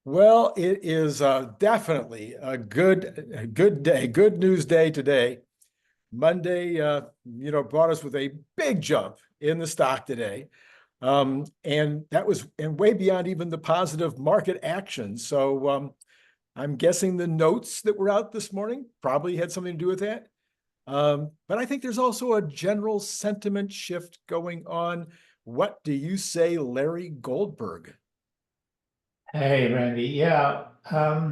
Well, it is definitely a good day, good news day today. Monday, brought us with a big jump in the stock today. And that was and way beyond even the positive market action. So I'm guessing the notes that were out this morning probably had something to do with that. But I think there's also a general sentiment shift going on. What do you say, Larry Goldberg? Hey, Randy. Yeah, I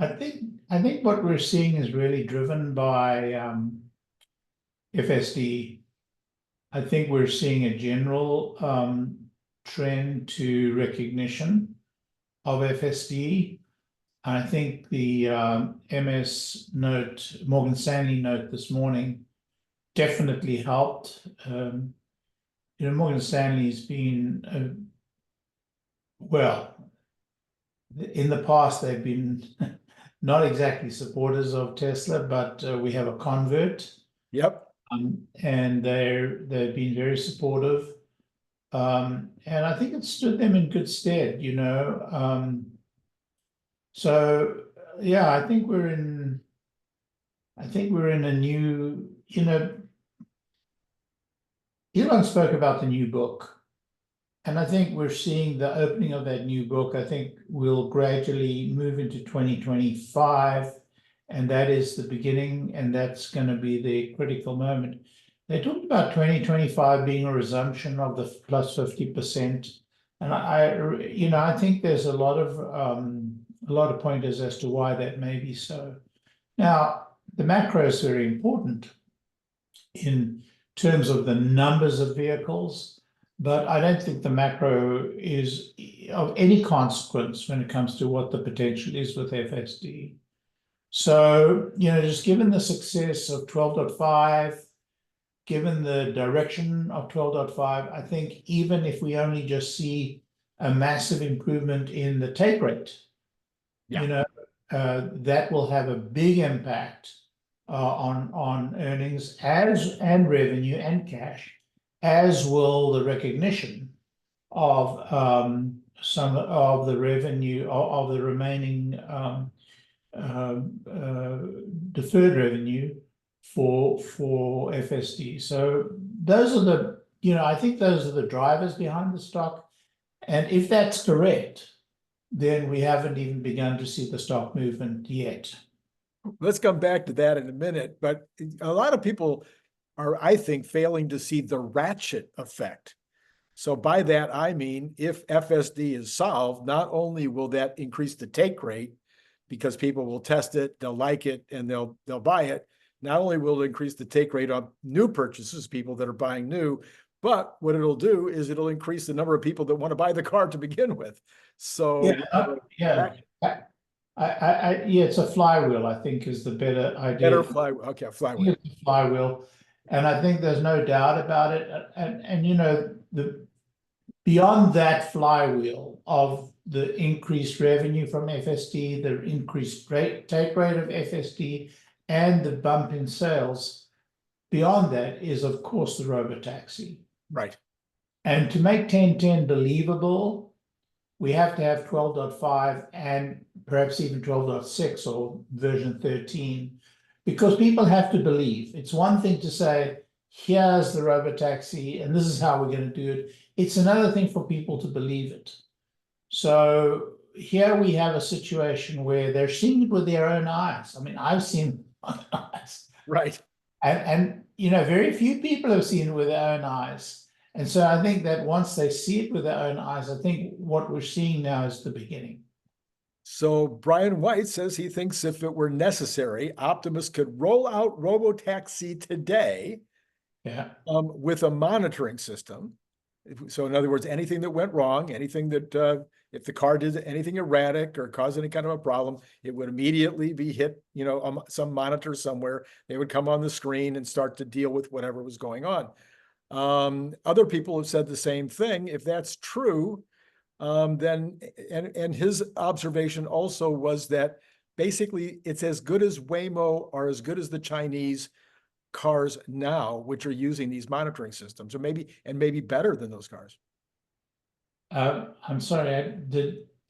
think what we're seeing is really driven by FSD. I think we're seeing a general trend to recognition of FSD. I think the MS note, Morgan Stanley note this morning definitely helped. Morgan Stanley's been well. In the past, they've been not exactly supporters of Tesla, but we have a convert, Yep. and they've been very supportive, and I think it stood them in good stead. So yeah, I think we're in a new. Elon spoke about the new book. And I think we're seeing the opening of that new book. I think we'll gradually move into 2025, and that is the beginning, and that's going to be the critical moment. They talked about 2025 being a resumption of the plus 50%, and I think there's a lot of pointers as to why that may be so. Now, the macro is very important in terms of the numbers of vehicles. But I don't think the macro is of any consequence when it comes to what the potential is with FSD. So, just given the success of 12.5, given the direction of 12.5, I think even if we only just see a massive improvement in the take rate, that will have a big impact on earnings and revenue and cash, as will the recognition of some of the revenue of the remaining deferred revenue for FSD. So those are I think those are the drivers behind the stock. And if that's correct, then we haven't even begun to see the stock movement yet. Let's come back to that in a minute. But a lot of people are, I think, failing to see the ratchet effect. So by that, I mean, if FSD is solved, not only will that increase the take rate because people will test it, they'll like it, and they'll buy it. Not only will it increase the take rate on new purchases, people that are buying new, but what it'll do is it'll increase the number of people that want to buy the car to begin with. So yeah, it's a flywheel, I think, is the better idea. Better flywheel. Okay, flywheel. It's a flywheel. And I think there's no doubt about it. And beyond that flywheel of the increased revenue from FSD, the increased take rate of FSD, and the bump in sales, beyond that is, of course, the robotaxi. Right. And to make 1010 believable, we have to have 12.5 and perhaps even 12.6 or version 13. Because people have to believe. It's one thing to say, here's the robotaxi, and this is how we're going to do it. It's another thing for people to believe it. So here we have a situation where they're seeing it with their own eyes. I mean, I've seen it with my own eyes. Right. And very few people have seen it with their own eyes. And so I think that once they see it with their own eyes, I think what we're seeing now is the beginning. So Brian White says he thinks if it were necessary, Optimus could roll out robotaxi today, with a monitoring system. So in other words, anything that went wrong, anything that if the car did anything erratic or caused any kind of a problem, it would immediately be hit, some monitor somewhere. They would come on the screen and start to deal with whatever was going on. Other people have said the same thing. If that's true, then his observation also was that basically it's as good as Waymo or as good as the Chinese cars now, which are using these monitoring systems, or maybe better than those cars. I'm sorry,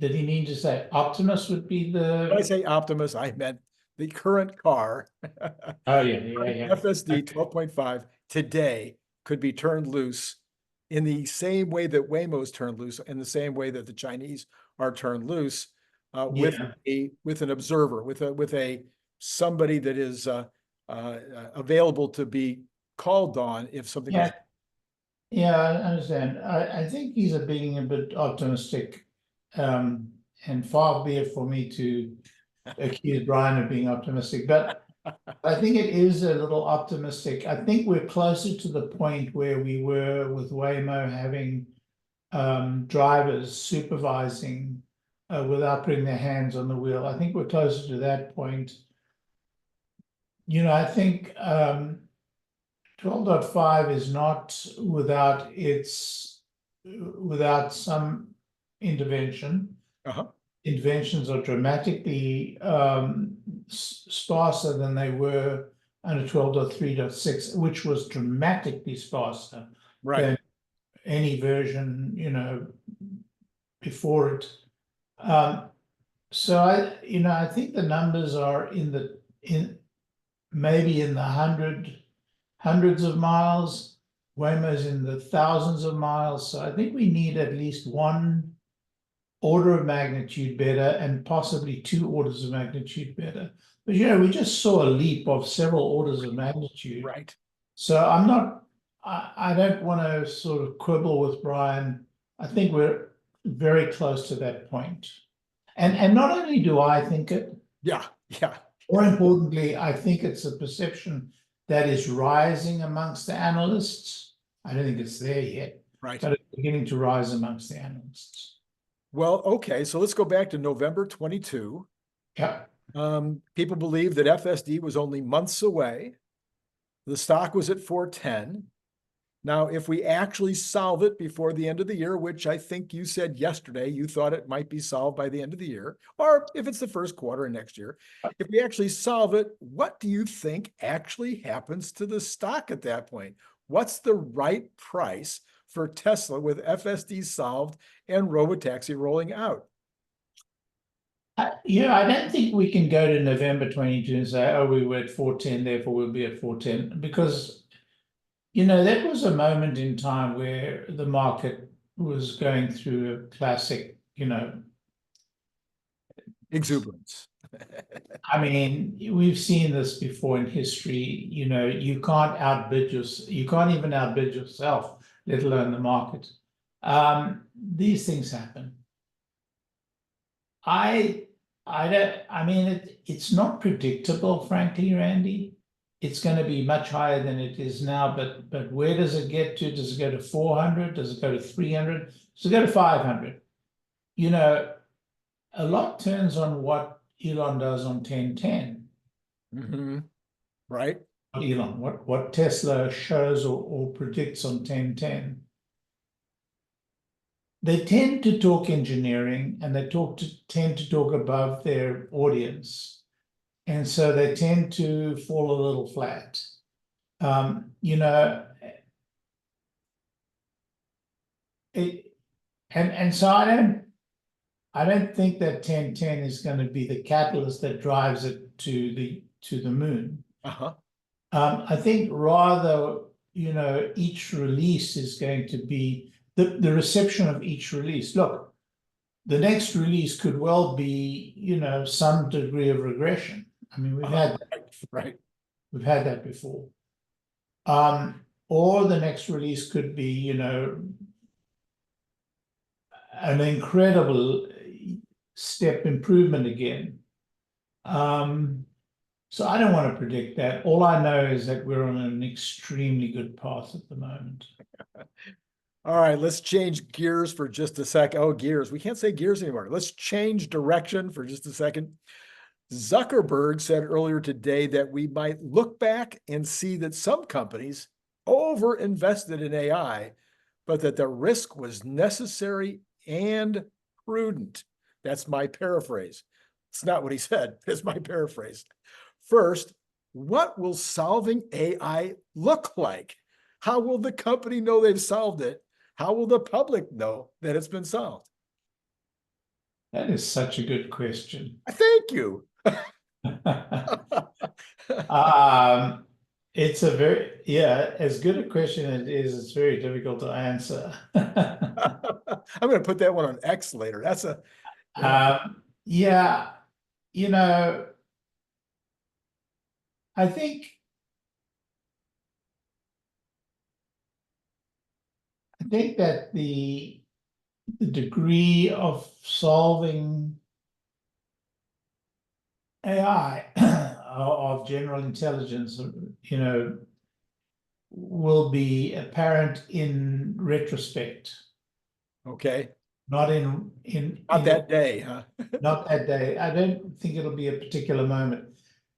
did he mean to say Optimus would be When I the? say Optimus, I meant the current car. Oh, yeah. FSD 12.5 today could be turned loose in the same way that Waymo's turned loose, in the same way that the Chinese are turned loose, with an observer, with a somebody that is available to be called on if something. Yeah, I understand. I think he's being a bit optimistic, and far be it for me to accuse Brian of being optimistic, but I think it is a little optimistic. I think we're closer to the point where we were with Waymo having drivers supervising without putting their hands on the wheel. I think we're closer to that point. You know, I think 12.5 is not without some intervention. Interventions are dramatically sparser than they were under 12.3.6, which was dramatically sparser than any version, you know, before it. So I think the numbers are maybe in the hundreds of miles. Waymo's in the thousands of miles. So I think we need at least one order of magnitude better and possibly 2 orders of magnitude better. But, you know, we just saw a leap of several orders of magnitude. Right. So I don't want to sort of quibble with Brian. I think we're very close to that point. And not only do I think it. Yeah. More importantly, I think it's a perception that is rising amongst the analysts. I don't think it's there yet. Right. But it's beginning to rise amongst the analysts. Well, okay, so let's go back to November 22. Yeah. People believe that FSD was only months away. The stock was at 410. Now, if we actually solve it before the end of the year, which I think you said yesterday, you thought it might be solved by the end of the year, or if it's the first quarter of next year, if we actually solve it, what do you think actually happens to the stock at that point? What's the right price for Tesla with FSD solved and robotaxi rolling out? Yeah, I don't think we can go to November 22 and say, oh, we were at 410, therefore we'll be at 410, because, you know, that was a moment in time where the market was going through a classic, you know, exuberance. I mean, we've seen this before in history. You know, you can't even outbid yourself, let alone the market. These things happen. It's not predictable, frankly, Randy. It's going to be much higher than it is now, but where does it get to? Does it go to 400? Does it go to 300? Does it go to 500? You know, a lot turns on what Elon does on 1010. Right. Elon, what Tesla shows or predicts on 1010. They tend to talk engineering, and they tend to talk above their audience. And so they tend to fall a little flat. You know, so I don't think that 1010 is going to be the catalyst that drives it to the moon. I think rather, you know, each release is going to be the reception of each release. Look, the next release could well be, you know, some degree of regression. I mean, we've had that. Right. We've had that before. Or the next release could be, you know, an incredible step improvement again. So I don't want to predict that. All I know is that we're on an extremely good path at the moment. All right, let's change gears for just a second. Oh, gears. We can't say gears anymore. Let's change direction for just a second. Zuckerberg said earlier today that we might look back and see that some companies over-invested in AI, but that the risk was necessary and prudent. That's my paraphrase. It's not what he said. It's my paraphrase. First, what will solving AI look like? How will the company know they've solved it? How will the public know that it's been solved? That is such a good question. Thank you. It's a very, as good a question as it is, it's very difficult to answer. I'm going to put that one on X later. That's a, yeah, you know, I think that the degree of solving AI of general intelligence, you know, will be apparent in retrospect. okay. Not Not that day, huh? Not that day. I don't think it'll be a particular moment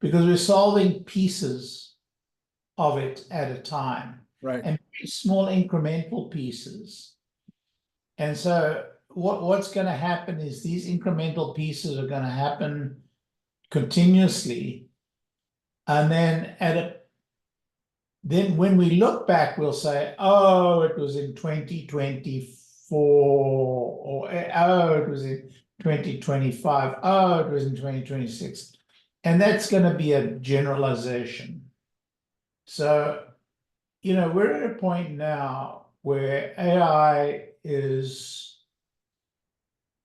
because we're solving pieces of it at a time. Right. And very small incremental pieces. And so what's going to happen is these incremental pieces are going to happen continuously. And then when we look back, we'll say, oh, it was in 2024, or oh, it was in 2025, oh, it was in 2026. And that's going to be a generalization. So, you know, we're at a point now where AI is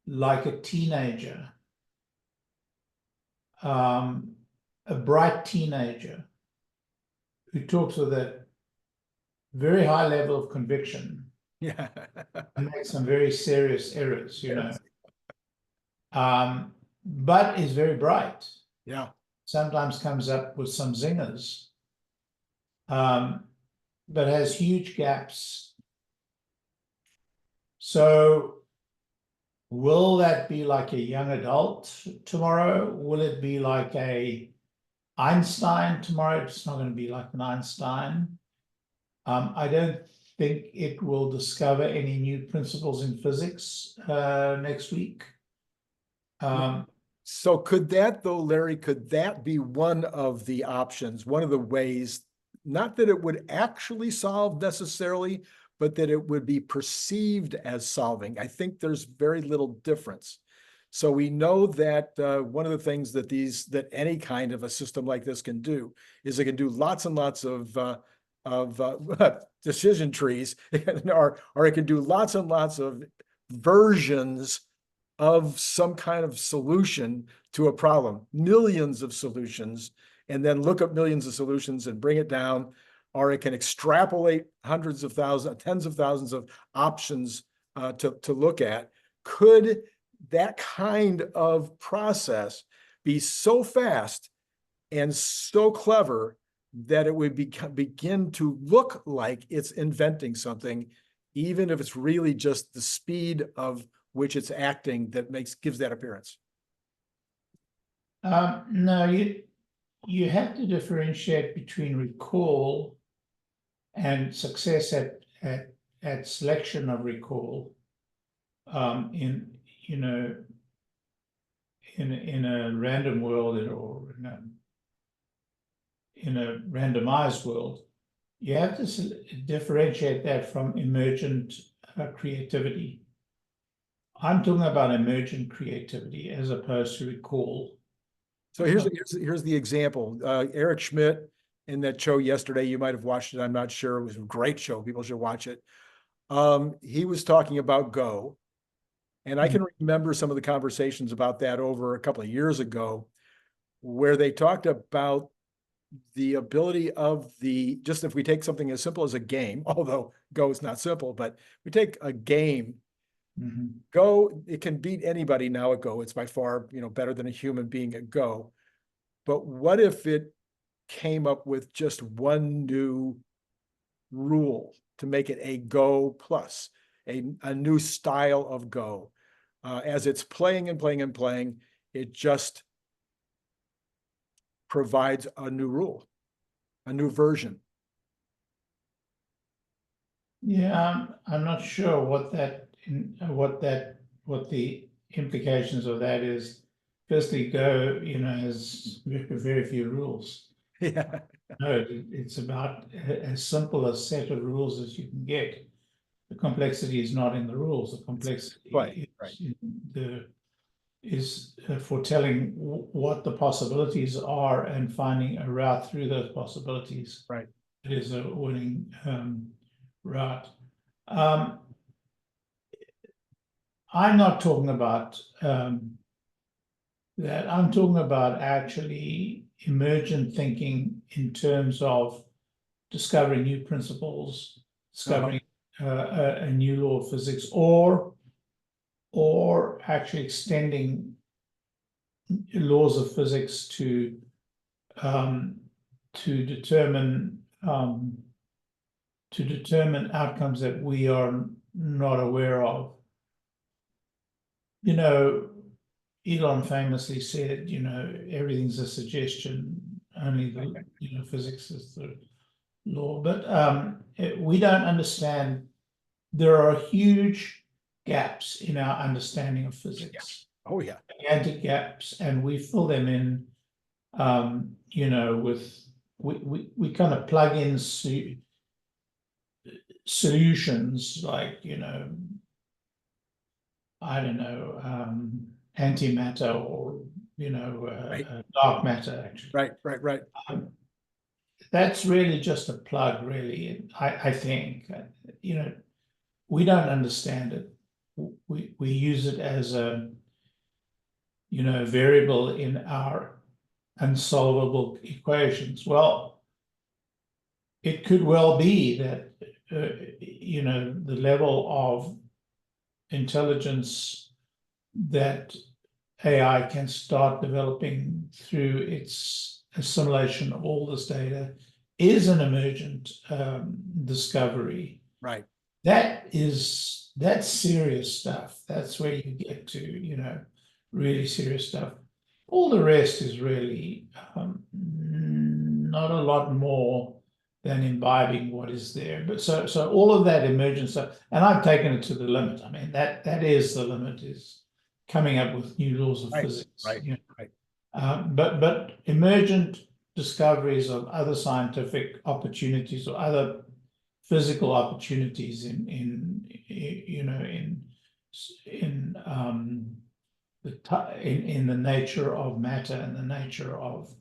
like a teenager, a bright teenager who talks with a very high level of conviction. Yeah. And makes some very serious errors, you know. But is very bright. Yeah. Sometimes comes up with some zingers. But has huge gaps. So will that be like a young adult tomorrow? Will it be like a Einstein tomorrow? It's not going to be like an Einstein. I don't think it will discover any new principles in physics next week. So could that though, Larry, could that be one of the options, one of the ways, not that it would actually solve necessarily, but that it would be perceived as solving? I think there's very little difference. So we know that one of the things that any kind of a system like this can do is it can do lots and lots of decision trees, or it can do lots and lots of versions of some kind of solution to a problem, millions of solutions, and then look up millions of solutions and bring it down, or it can extrapolate hundreds of thousands, tens of thousands of options to look at. Could that kind of process be so fast and so clever that it would begin to look like it's inventing something, even if it's really just the speed of which it's acting that gives that appearance? No, you have to differentiate between recall and success at selection of recall. In a random world or in a randomized world, you have to differentiate that from emergent creativity. I'm talking about emergent creativity as opposed to recall. So here's the example. Eric Schmidt in that show yesterday, you might have watched it, I'm not sure. It was a great show. People should watch it. He was talking about Go. And I can remember some of the conversations about that over a couple of years ago, where they talked about the ability of just if we take something as simple as a game, although Go is not simple, but we take a game, Go, it can beat anybody now at Go. It's by far, better than a human being at Go. But what if it came up with just one new rule to make it a Go plus, a new style of Go? As it's playing and playing and playing, it just provides a new rule, a new version. Yeah, I'm not sure what the implications of that is. Firstly, Go, has very few rules. Yeah. No, it's about as simple a set of rules as you can get. The complexity is not in the rules. The complexity is in foretelling what the possibilities are and finding a route through those possibilities. Right. It is a winning route. I'm not talking about that. I'm talking about actually emergent thinking in terms of discovering new principles, discovering a new law of physics, or actually extending laws of physics to determine outcomes that we are not aware of. You know, Elon famously said, you know, everything's a suggestion, only the physics is the law. But we don't understand. There are huge gaps in our understanding of physics. Oh yeah, gigantic gaps, and we fill them in. You know, with we kind of plug in solutions like, you know, I don't know, antimatter, or, you know, dark matter, actually. Right. That's really just a plug, really. I think, you know, we don't understand it. We use it as a, you know, variable in our unsolvable equations. Well, it could well be that, you know, the level of intelligence that AI can start developing through its assimilation of all this data is an emergent discovery. Right. That's serious stuff. That's where you get to, you know, really serious stuff. All the rest is really not a lot more than imbibing what is there. But so all of that emergent stuff, and I've taken it to the limit. I mean, that is the limit, is coming up with new laws of physics. Right. You know? But emergent discoveries of other scientific opportunities or other physical opportunities in the nature of matter and the nature of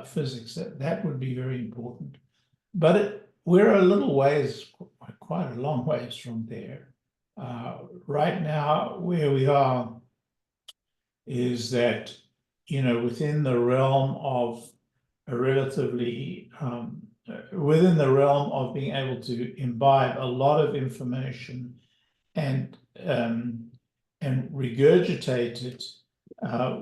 physics, that would be very important. But we're a little ways, quite a long ways from there. Right now, where we are is that, you know, within the realm of a relatively within the realm of being able to imbibe a lot of information and regurgitate it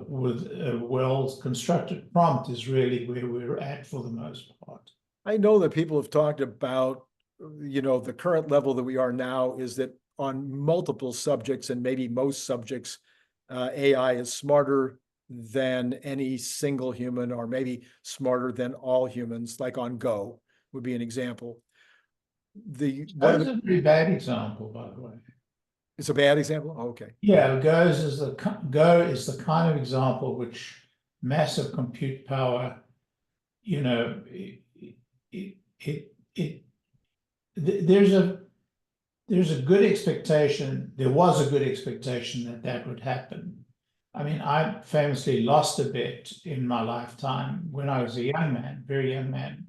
with a well-constructed prompt is really where we're at for the most part. I know that people have talked about, you know, the current level that we are now is that on multiple subjects, and maybe most subjects, AI is smarter than any single human, or maybe smarter than all humans, like on Go would be an example. That's a pretty bad example, by the way. It's a bad example? Oh, okay. Yeah, Go is the kind of example which massive compute power, you know, there's a good expectation, there was a good expectation that would happen. I mean, I famously lost a bet in my lifetime when I was a young man, very young man,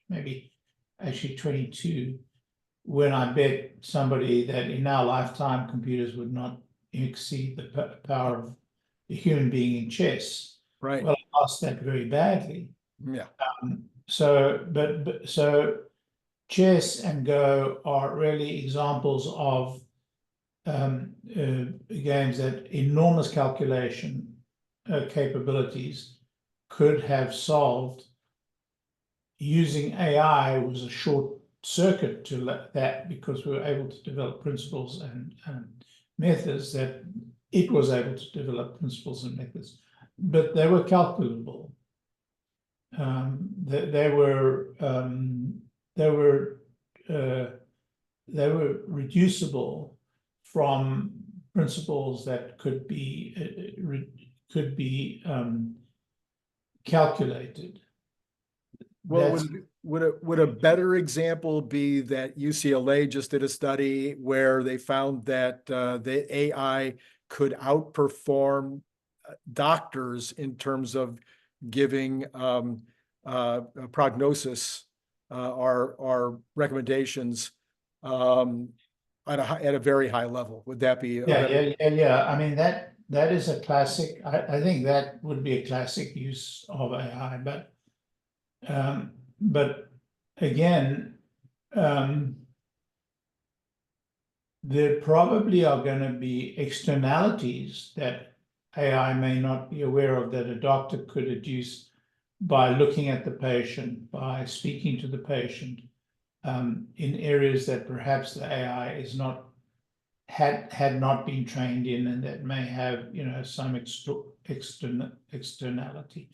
maybe actually 22, when I bet somebody that in our lifetime computers would not exceed the power of a human being in chess. Right. Well, I lost that very badly. Yeah. So chess and Go are really examples of games that enormous calculation capabilities could have solved. Using AI was a short circuit to that, because we were able to develop principles and methods that it was able to develop principles and methods, but they were calculable. They were reducible from principles that could be calculated. Well, would a better example be that UCLA just did a study where they found that the AI could outperform doctors in terms of giving prognosis or recommendations at a very high level. Would that be? Yeah. I mean, that is a classic. I think that would be a classic use of AI, but again, there probably are going to be externalities that AI may not be aware of, that a doctor could deduce by looking at the patient, by speaking to the patient, in areas that perhaps the AI is not had not been trained in, and that may have, you know, some externality.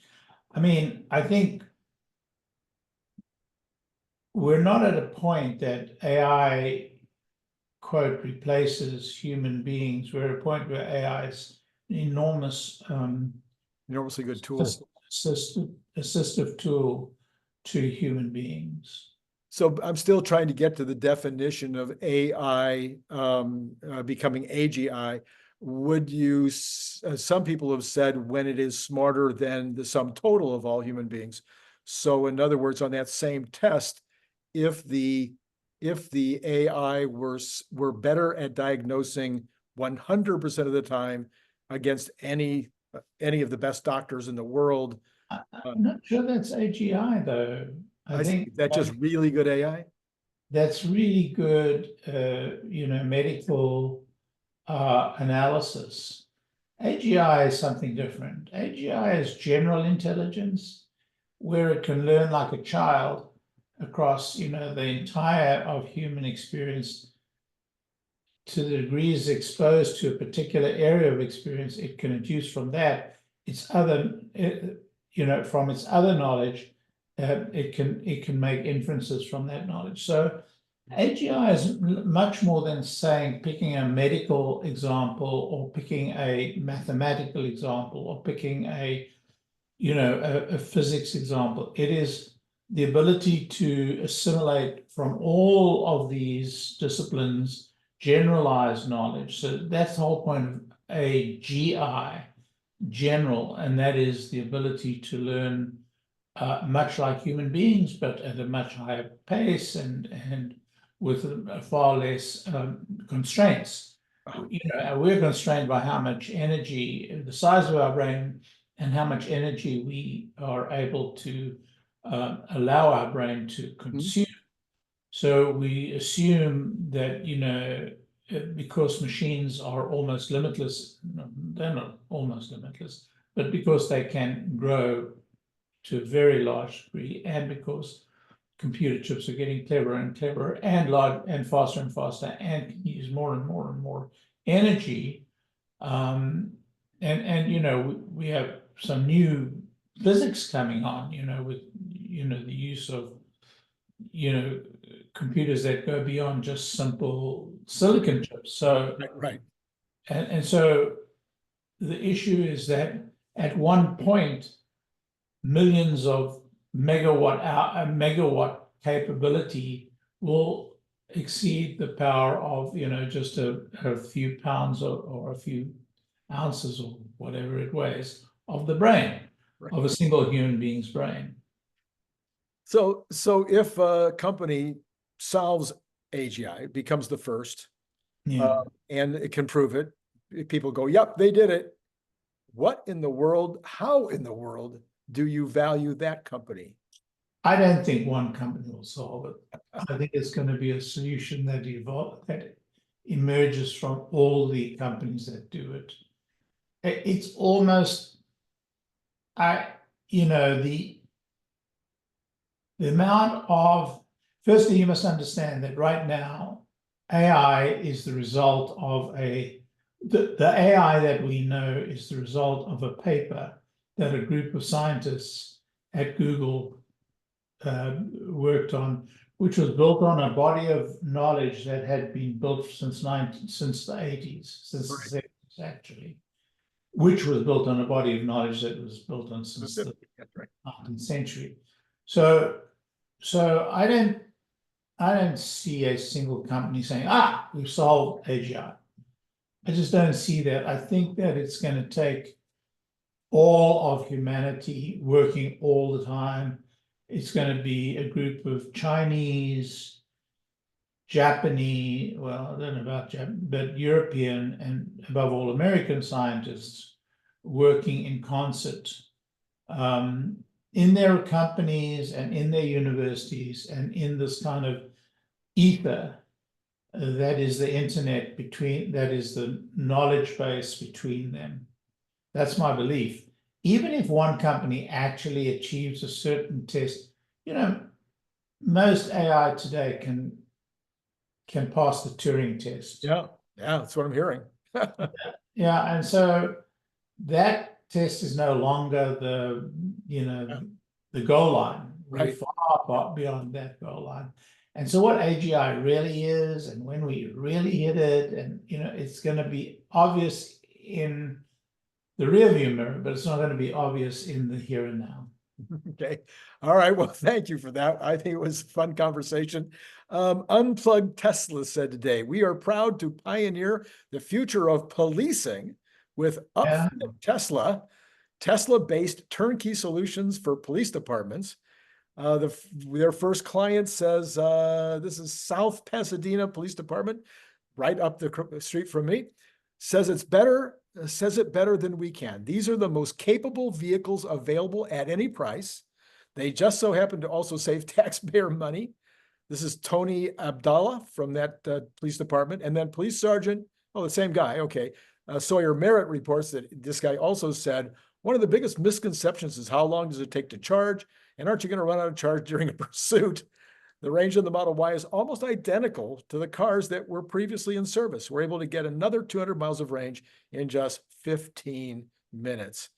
I mean, I think we're not at a point that AI, quote, replaces human beings. We're at a point where AI is an enormously good tool, assistive tool to human beings. So I'm still trying to get to the definition of AI becoming AGI. Would you, some people have said when it is smarter than the sum total of all human beings. So in other words, on that same test, if the AI were better at diagnosing 100% of the time against any of the best doctors in the world. I'm not sure that's AGI though. I think that's just really good AI. That's really good, you know, medical analysis. AGI is something different. AGI is general intelligence, where it can learn like a child across, you know, the entire of human experience. To the degree it's exposed to a particular area of experience, it can deduce from that its other, you know, from its other knowledge. It can make inferences from that knowledge. So AGI is much more than saying picking a medical example or picking a mathematical example or picking a, you know, a physics example. It is the ability to assimilate from all of these disciplines generalized knowledge. So that's the whole point of AGI, general, and that is the ability to learn much like human beings, but at a much higher pace and with far less constraints. You know, we're constrained by how much energy, the size of our brain, and how much energy we are able to allow our brain to consume. So we assume that, you know, because machines are almost limitless, they're not almost limitless, but because they can grow to a very large degree, and because computer chips are getting cleverer and cleverer and large and faster and can use more and more and more energy. And you know, we have some new physics coming on, you know, with, you know, the use of, you know, computers that go beyond just simple silicon chips. So right. And so the issue is that at one point, millions of megawatt capability will exceed the power of, you know, just a few pounds or a few ounces or whatever it weighs of the brain, of a single human being's brain. So if a company solves AGI, becomes the first, and it can prove it, people go, yep, they did it. What in the world, how in the world do you value that company? I don't think one company will solve it. I think it's going to be a solution that emerges from all the companies that do it. It's almost, you know, the amount of, firstly, you must understand that right now, AI is the result of the AI that we know is the result of a paper that a group of scientists at Google worked on, which was built on a body of knowledge that had been built since the 80s, since the 70s actually, which was built on a body of knowledge that was built on since the 19th century. So I don't see a single company saying, we've solved AGI. I just don't see that. I think that it's going to take all of humanity working all the time. It's going to be a group of Chinese, Japanese, well, I don't know about Japan, but European and above all American scientists working in concert in their companies and in their universities and in this kind of ether that is the internet that is the knowledge base between them. That's my belief. Even if one company actually achieves a certain test, most AI today can pass the Turing test. Yeah, that's what I'm hearing. Yeah, and so that test is no longer the goal line. Right. We're far beyond that goal line. And so what AGI really is, and when we really hit it, and it's going to be obvious in the rearview mirror, but it's not going to be obvious in the here and now. Okay. All right. Well, thank you for that. I think it was a fun conversation. Unplugged Tesla said today, we are proud to pioneer the future of policing with Tesla-based turnkey solutions for police departments. Their first client says, this is South Pasadena Police Department, right up the street from me, says it better than we can. These are the most capable vehicles available at any price. They just so happen to also save taxpayer money. This is Tony Abdallah from that police department. And then Police Sergeant, the same guy, okay. Sawyer Merritt reports that this guy also said, one of the biggest misconceptions is how long does it take to charge? And aren't you going to run out of charge during a pursuit? The range of the Model Y is almost identical to the cars that were previously in service. We're able to get another 200 miles of range in just 15 minutes.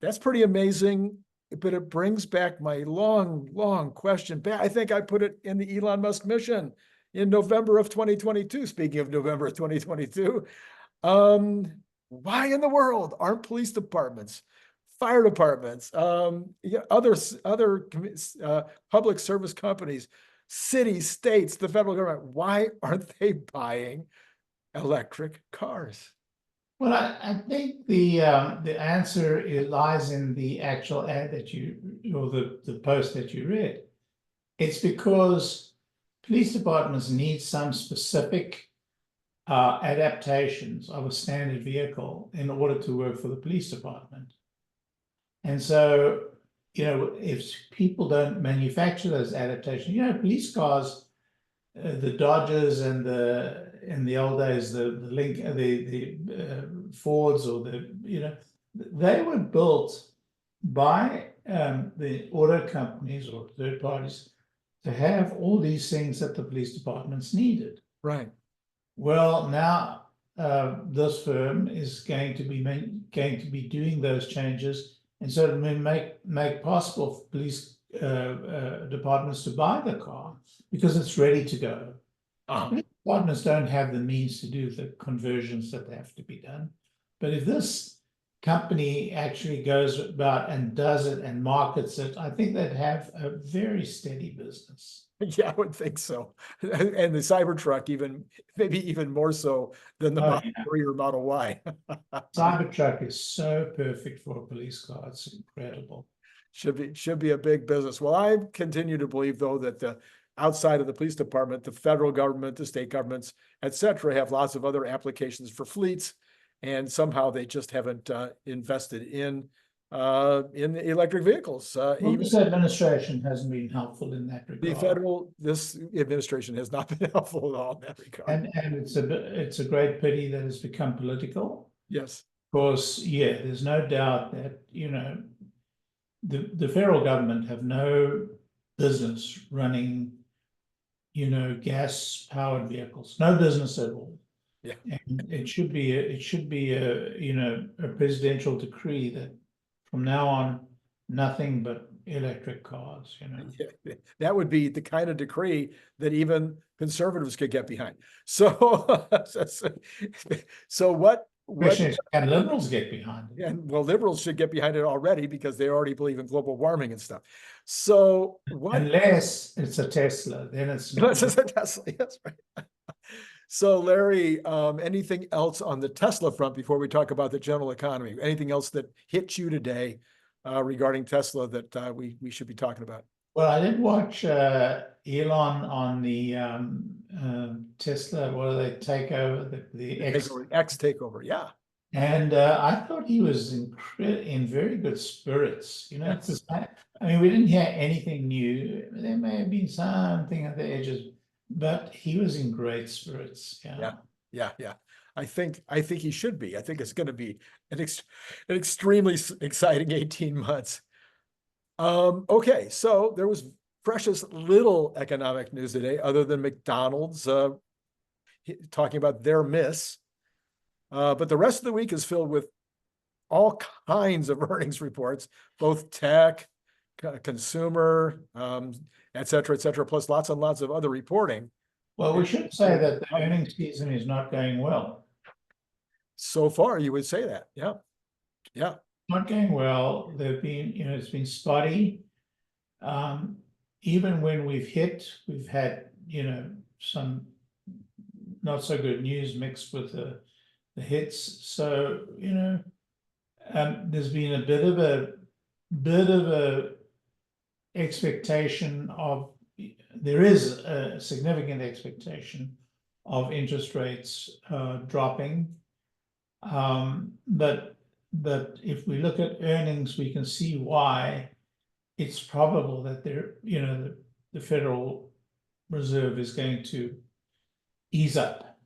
That's pretty amazing, but it brings back my long question back. I think I put it in the Elon Musk mission in November of 2022. Speaking of November of 2022, why in the world aren't police departments, fire departments, other public service companies, cities, states, the federal government, why aren't they buying electric cars? Well, I think the answer lies in the actual ad that or the post that you read. It's because police departments need some specific adaptations of a standard vehicle in order to work for the police department. And so, if people don't manufacture those adaptations, police cars, the Dodgers and in the old days, the Fords or they were built by the auto companies or third parties to have all these things that the police departments needed. Right. Well, now this firm is going to be doing those changes, and so it may make possible for police departments to buy the car because it's ready to go. Police departments don't have the means to do the conversions that have to be done, but if this company actually goes about and does it and markets it, I think they'd have a very steady business. Yeah, I would think so. And the Cybertruck maybe even more so than the Model 3 or Model Y. Cybertruck is so perfect for a police car. It's incredible. Should be a big business. Well, I continue to believe, though, that outside of the police department, the federal government, the state governments, et cetera, have lots of other applications for fleets. And somehow they just haven't invested in electric vehicles. Even this administration hasn't been helpful in that regard. This administration has not been helpful at all in that regard. And it's a great pity that it's become political. Yes. Of course, there's no doubt that, the federal government have no business running, gas-powered vehicles. No business at all. Yeah. And it should be a presidential decree that from now on, nothing but electric cars, Yeah, that would be the kind of decree that even conservatives could get behind. So, what can liberals get behind it? And well, liberals should get behind it already because they already believe in global warming and stuff. So unless it's a Tesla, then it's not. Unless it's a Tesla, that's right. So Larry, anything else on the Tesla front before we talk about the general economy? Anything else that hit you today regarding Tesla that we should be talking about? Well, I did watch Elon on the Tesla, what do they take over, the X. X takeover, yeah. And I thought he was in very good spirits. You know, Yes. I mean, we didn't hear anything new. There may have been something at the edges, but he was in great spirits. Yeah. I think he should be. I think it's going to be an extremely exciting 18 months. Okay, so there was precious little economic news today other than McDonald's talking about their miss. But the rest of the week is filled with all kinds of earnings reports, both tech, consumer, et cetera, plus lots and lots of other reporting. Well, we should say that the earnings season is not going well. So far, you would say that, yeah. Not going well. There've been, it's been spotty. Even when we've had, some not so good news mixed with the hits. So, there's been a bit of a expectation of, there is a significant expectation of interest rates dropping. But if we look at earnings, we can see why it's probable that the Federal Reserve is going to ease up.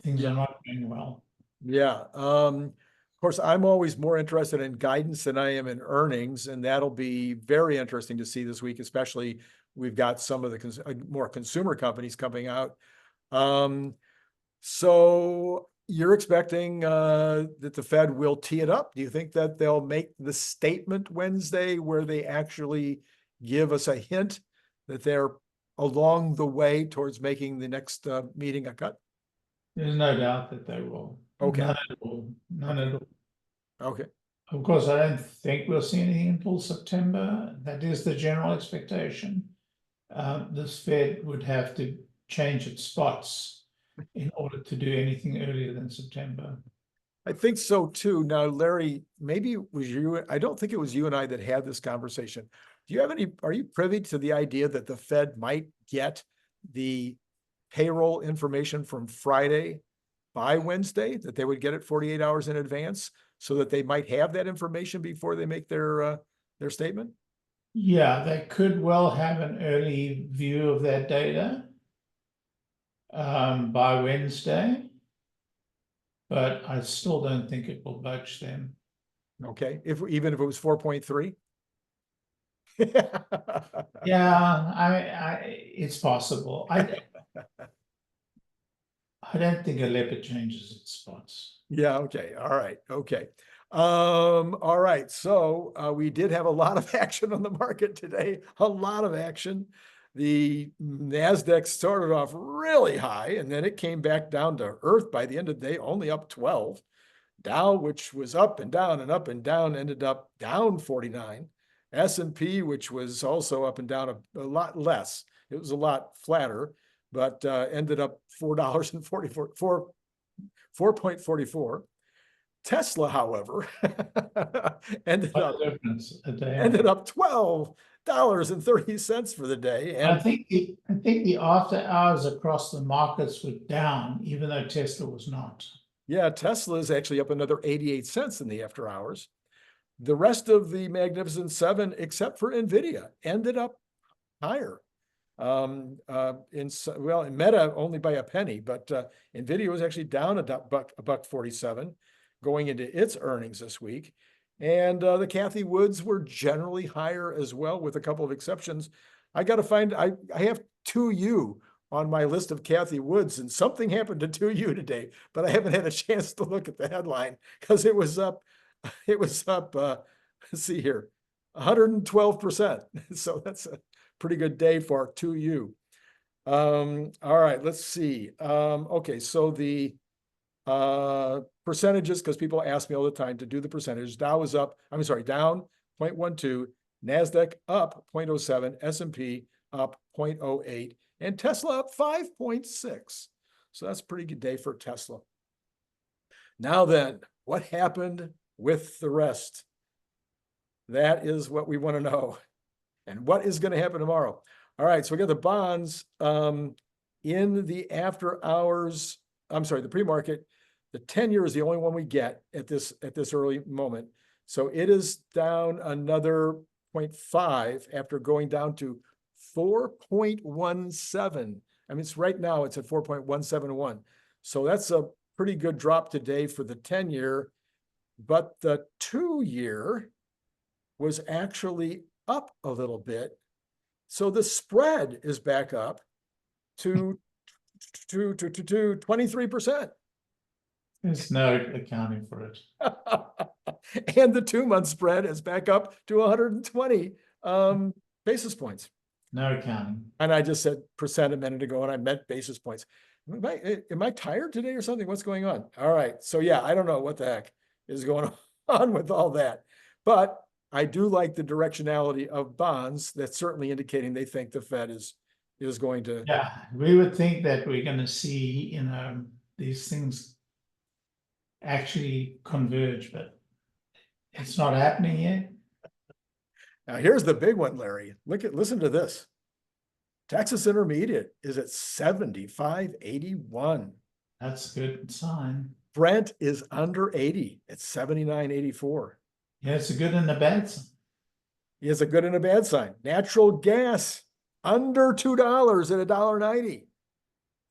Things are not going well. Yeah. Of course, I'm always more interested in guidance than I am in earnings, and that'll be very interesting to see this week, especially we've got some of the more consumer companies coming out. So you're expecting that the Fed will tee it up. Do you think that they'll make the statement Wednesday where they actually give us a hint that they're along the way towards making the next meeting a cut? There's no doubt that they will. Okay. None at all. Okay. Of course, I don't think we'll see anything until September. That is the general expectation. This Fed would have to change its spots in order to do anything earlier than September. I think so too. Now, Larry, maybe it was you. I don't think it was you and I that had this conversation. Are you privy to the idea that the Fed might get the payroll information from Friday by Wednesday, that they would get it 48 hours in advance so that they might have that information before they make their statement? Yeah, they could well have an early view of that data by Wednesday, but I still don't think it will budge them. Okay, even if it was 4.3? Yeah, it's possible. I don't think a leopard changes its spots. Yeah, okay, all right, okay. All right, so we did have a lot of action on the market today, a lot of action. The NASDAQ started off really high, and then it came back down to earth by the end of the day, only up 12. Dow, which was up and down, ended up down 49. S&P, which was also up and down a lot less. It was a lot flatter, but ended up $4.44. Tesla, however, ended up $12.30 for the day. And I think the after hours across the markets were down, even though Tesla was not. Yeah, Tesla is actually up another 88 cents in the after hours. The rest of the Magnificent Seven, except for NVIDIA, ended up higher. In Meta only by a penny, but NVIDIA was actually down $1.47 going into its earnings this week. And the Cathie Woods were generally higher as well, with a couple of exceptions. I got to find, I have 2U on my list of Cathie Woods, and something happened to 2U today, but I haven't had a chance to look at the headline because it was up, let's see here, 112%. So that's a pretty good day for 2U. All right, let's see. Okay, so the percentages, because people ask me all the time to do the percentage. Dow is up, down 0.12, NASDAQ up 0.07, S&P up 0.08, and Tesla up 5.6. So that's a pretty good day for Tesla. Now then, what happened with the rest? That is what we want to know. And what is going to happen tomorrow? All right, so we got the bonds in the after hours. I'm sorry, the pre-market. The 10-year is the only one we get at this early moment. So it is down another 0.5 after going down to 4.17. I mean, it's right now it's at 4.171. So that's a pretty good drop today for the 10-year. But the 2-year was actually up a little bit. So the spread is back up to 23%. There's no accounting for it. And the 2-month spread is back up to 120 basis points. No accounting. And I just said percent a minute ago, and I meant basis points. Am I tired today or something? What's going on? All right. So yeah, I don't know what the heck is going on with all that. But I do like the directionality of bonds. That's certainly indicating they think the Fed is going to. Yeah, we would think that we're going to see, these things actually converge, but it's not happening yet. Now here's the big one, Larry. Listen to this. Texas Intermediate is at 75.81. That's a good sign. Brent is under 80 at 79.84. Yeah, it's a good and a bad sign. It's a good and a bad sign. Natural gas under $2 at $1.90.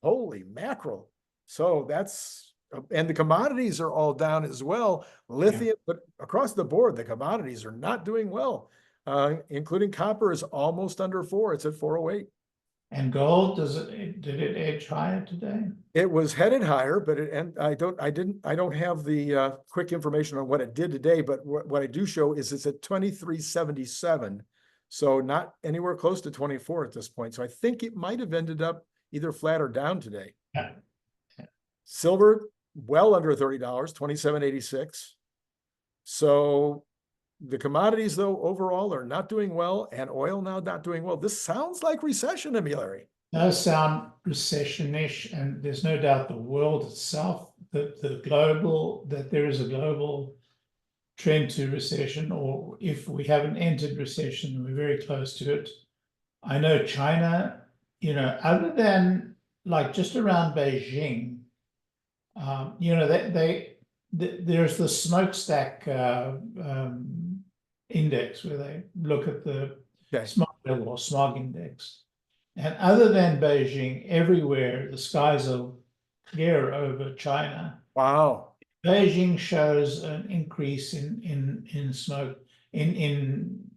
Holy mackerel. So that's, and the commodities are all down as well. Lithium, but across the board, the commodities are not doing well, including copper is almost under 4. It's at 408. And gold, did it edge higher today? It was headed higher, but I don't have the quick information on what it did today, but what I do show is it's at 23.77. So not anywhere close to 24 at this point. So I think it might have ended up either flat or down today. Yeah. Silver, well under $30, 27.86. So the commodities, though, overall are not doing well, and oil now not doing well. This sounds like recession to me, Larry. Does sound recession-ish, and there's no doubt the world itself, that there is a global trend to recession, or if we haven't entered recession, we're very close to it. I know China, other than like just around Beijing, there's the smokestack index where they look at the smog level or smog index. And other than Beijing, everywhere the skies are clear over China. Wow. Beijing shows an increase in smoke, in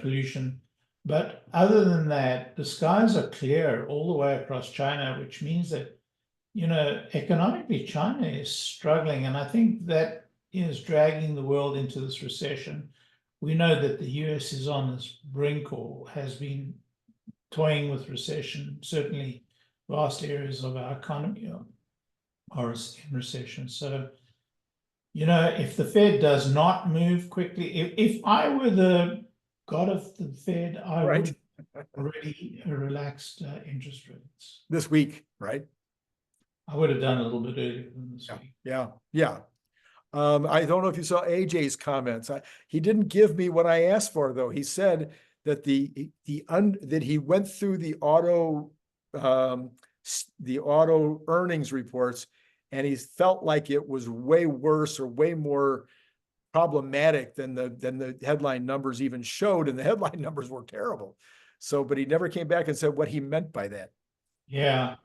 pollution. But other than that, the skies are clear all the way across China, which means that, economically China is struggling. And I think that is dragging the world into this recession. We know that the US is on this brink or has been toying with recession. Certainly vast areas of our economy are in recession. So, if the Fed does not move quickly, if I were the god of the Fed, I would already relaxed interest rates. This week, right? I would have done a little bit earlier than this week. Yeah. I don't know if you saw AJ's comments. He didn't give me what I asked for, though. He said that that he went through the auto earnings reports, and he felt like it was way worse or way more problematic than the headline numbers even showed, and the headline numbers were terrible. So, but he never came back and said what he meant by that. Yeah.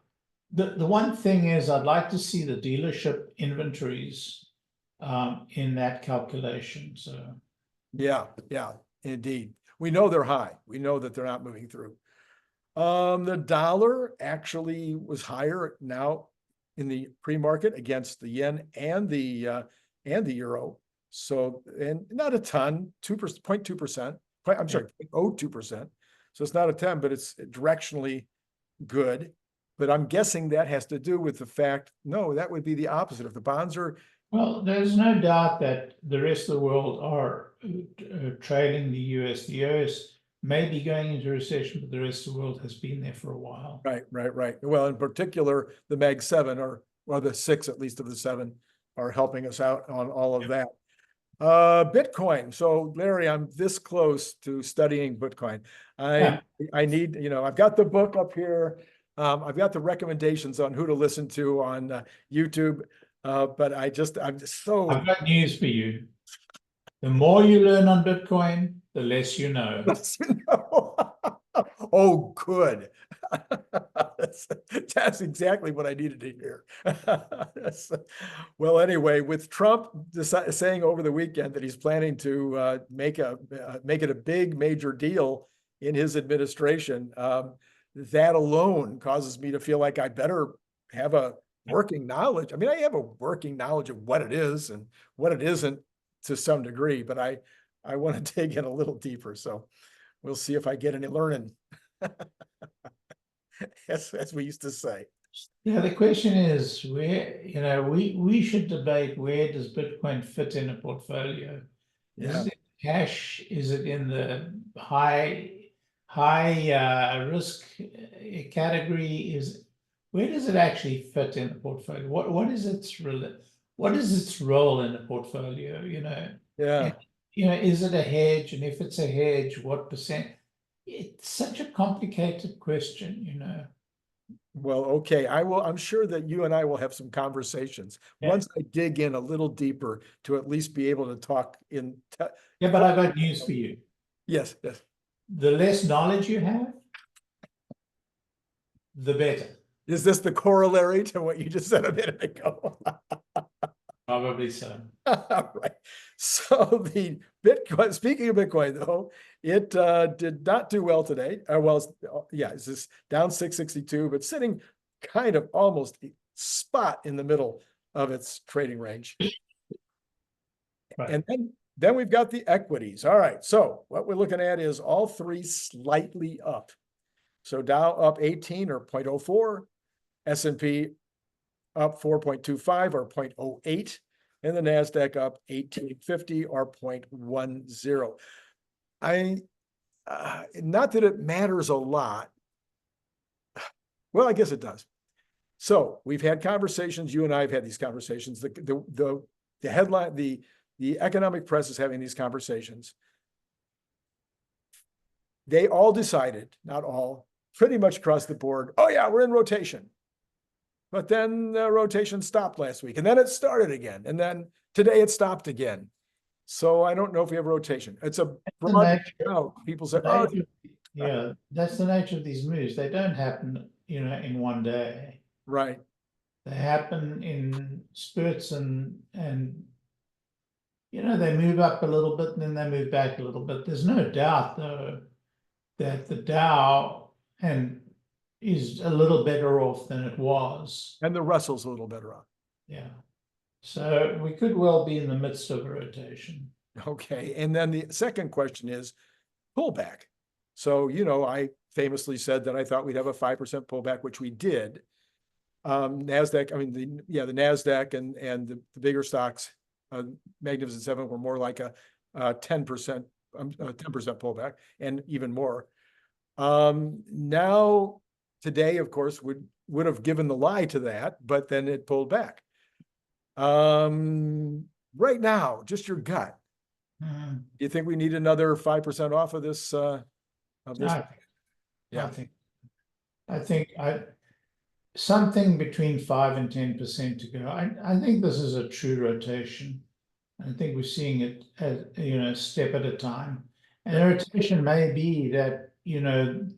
The one thing is, I'd like to see the dealership inventories in that calculation. So yeah, indeed. We know they're high. We know that they're not moving through. The dollar actually was higher now in the pre-market against the yen and the euro. So, and not a ton, 0.2%. I'm sorry, 0.02%. So it's not a 10, but it's directionally good. But I'm guessing that has to do with the fact, no, that would be the opposite. If the bonds are. Well, there's no doubt that the rest of the world are trailing the US. The US may be going into recession, but the rest of the world has been there for a while. Right. Well, in particular, the Mag 7 or the 6, at least of the 7, are helping us out on all of that. Bitcoin. So Larry, I'm this close to studying Bitcoin. I need, I've got the book up here. I've got the recommendations on who to listen to on YouTube. But I'm just so. I've got news for you. The more you learn on Bitcoin, the less you know. Oh, good. That's exactly what I needed to hear. Well, anyway, with Trump saying over the weekend that he's planning to make it a big major deal in his administration, that alone causes me to feel like I better have a working knowledge. I mean, I have a working knowledge of what it is and what it isn't to some degree, but I want to dig in a little deeper. So we'll see if I get any learning, as we used to say. Yeah, the question is where, we should debate, where does Bitcoin fit in a portfolio? Is it cash? Is it in the high risk category? Where does it actually fit in the portfolio? What is its role in a portfolio? Yeah. Is it a hedge? And if it's a hedge, what percent? It's such a complicated question, Well, okay. I'm sure that you and I will have some conversations once I dig in a little deeper to at least be able to talk in. Yeah, but I've got news for you. Yes. The less knowledge you have, the better. Is this the corollary to what you just said a minute ago? Probably so. Right. So the Bitcoin, speaking of Bitcoin, though, it did not do well today. It's just down 662, but sitting kind of almost spot in the middle of its trading range. Right. And then we've got the equities. All right. So what we're looking at is all three slightly up. So Dow up 18 or 0.04, S&P up 4.25 or 0.08, and the NASDAQ up 1850 or 0.10. Not that it matters a lot. Well, I guess it does. So we've had conversations. You and I have had these conversations. The headline, the economic press is having these conversations. They all decided, not all, pretty much across the board, oh yeah, we're in rotation. But then the rotation stopped last week, and then it started again, and then today it stopped again. So I don't know if we have rotation. It's a broad out. People say, oh, yeah, that's the nature of these moves. They don't happen, in one day. Right. They happen in spurts and they move up a little bit and then they move back a little bit. There's no doubt, though, that the Dow is a little better off than it was. And the Russell's a little better off. Yeah. So we could well be in the midst of a rotation. Okay. And then the second question is pullback. So, I famously said that I thought we'd have a 5% pullback, which we did. NASDAQ, the NASDAQ and the bigger stocks, Magnificent Seven, were more like a 10% pullback and even more. Now, today, of course, would have given the lie to that, but then it pulled back. Right now, just your gut. Do you think we need another 5% off of this? Yeah, I think something between 5 and 10% to go. I think this is a true rotation. I think we're seeing it as a step at a time. And the rotation may be that that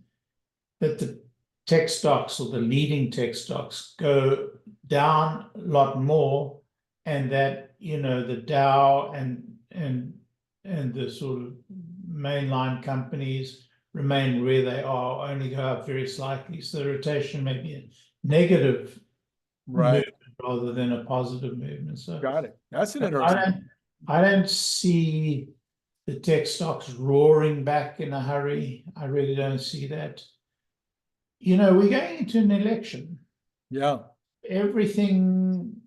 the tech stocks or the leading tech stocks go down a lot more, and that the Dow and the sort of mainline companies remain where they are, only go up very slightly. So the rotation may be a negative movement rather than a positive movement. So got it. That's an interesting. I don't see the tech stocks roaring back in a hurry. I really don't see that. We're going into an election. Yeah. Everything,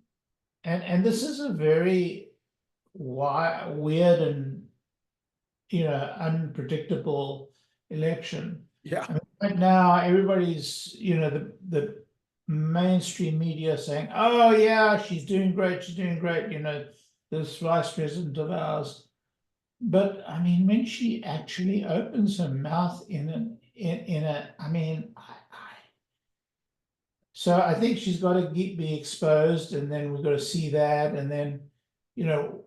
and this is a very weird and unpredictable election. Yeah. I mean, right now, everybody's, you know, the mainstream media saying, oh yeah, she's doing great, you know, this vice president of ours. But I mean, when she actually opens her mouth so I think she's got to be exposed, and then we've got to see that, and then, you know,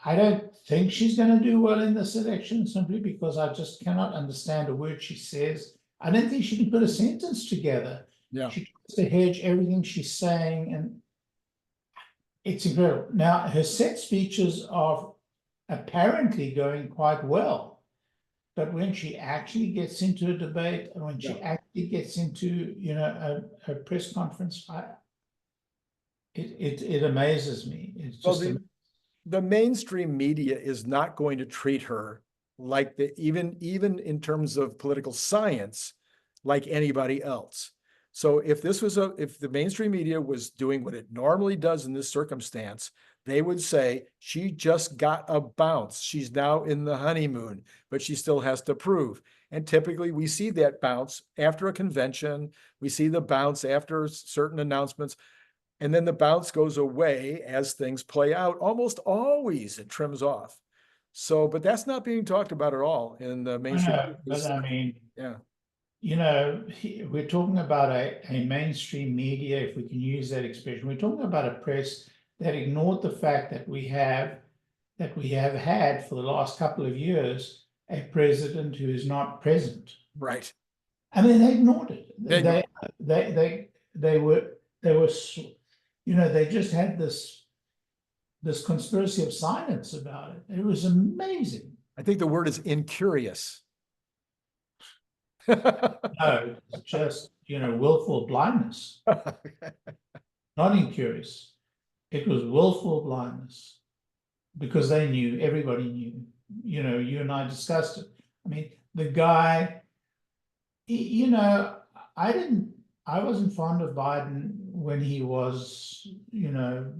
I don't think she's going to do well in this election, simply because I just cannot understand a word she says. I don't think she can put a sentence together. Yeah. She tries to hedge everything she's saying, and it's incredible. Now, her set speeches are apparently going quite well, but when she actually gets into a debate, and when she actually gets into, you know, a press conference, it amazes me. It's just the mainstream media is not going to treat her like even in terms of political science, like anybody else. So if the mainstream media was doing what it normally does in this circumstance, they would say she just got a bounce. She's now in the honeymoon, but she still has to prove. And typically we see that bounce after a convention. We see the bounce after certain announcements. And then the bounce goes away as things play out. Almost always it trims off. So, but that's not being talked about at all in the mainstream. But I mean, yeah, you know, we're talking about a mainstream media, if we can use that expression. We're talking about a press that ignored the fact that we have had for the last couple of years a president who is not present. right. I mean, they ignored it. They were, you know, they just had this conspiracy of silence about it. It was amazing. I think the word is incurious. No, it's just, you know, willful blindness. Not incurious. It was willful blindness, because they knew, everybody knew. You know, you and I discussed it. I mean, the guy, you know, I wasn't fond of Biden when he was, you know,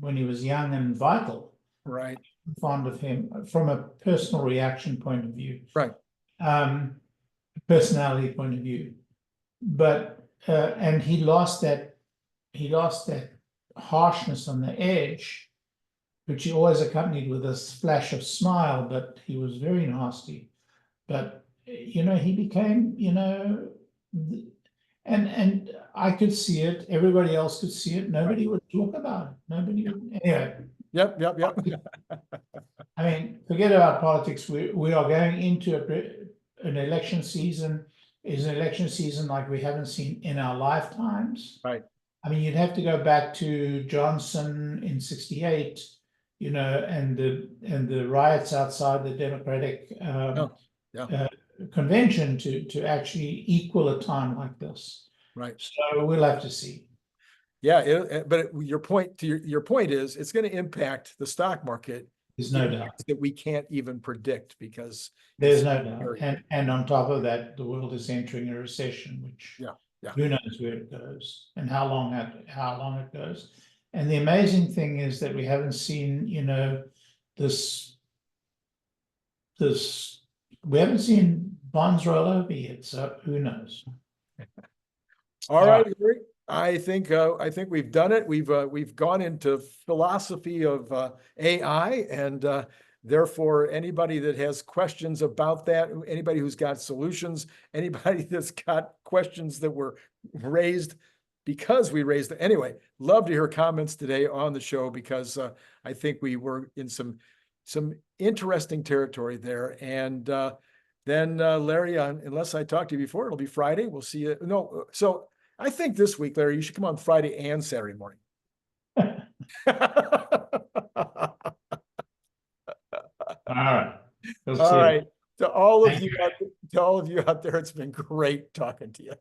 when he was young and vital. Right. I'm fond of him from a personal reaction point of view. Right. Personality point of view. But and he lost that harshness on the edge, which he always accompanied with a flash of smile, but he was very nasty. But you know, he became, you know, and I could see it, everybody else could see it, nobody would talk about it. Nobody would, anyway. Yep. I mean, forget about politics. We are going into an election season. Is an election season like we haven't seen in our lifetimes. Right. I mean, you'd have to go back to Johnson in '68, you know, and the riots outside the Democratic convention to actually equal a time like this. Right. So we'll have to see. Yeah, your point is it's going to impact the stock market. There's no doubt that we can't even predict, because there's no doubt. And on top of that, the world is entering a recession, which who knows where it goes and how long it goes. And the amazing thing is that we haven't seen, you know, we haven't seen bonds roll over yet. So who knows? All right, Larry. I think we've done it. We've gone into philosophy of AI, and therefore anybody that has questions about that, anybody who's got solutions, anybody that's got questions that were raised because we raised it. Anyway, love to hear comments today on the show, because I think we were in some interesting territory there. And then Larry, unless I talk to you before, it'll be Friday. We'll see you. No, so I think this week, Larry, you should come on Friday and Saturday morning. All right. All right. To all of you out there, it's been great talking to you.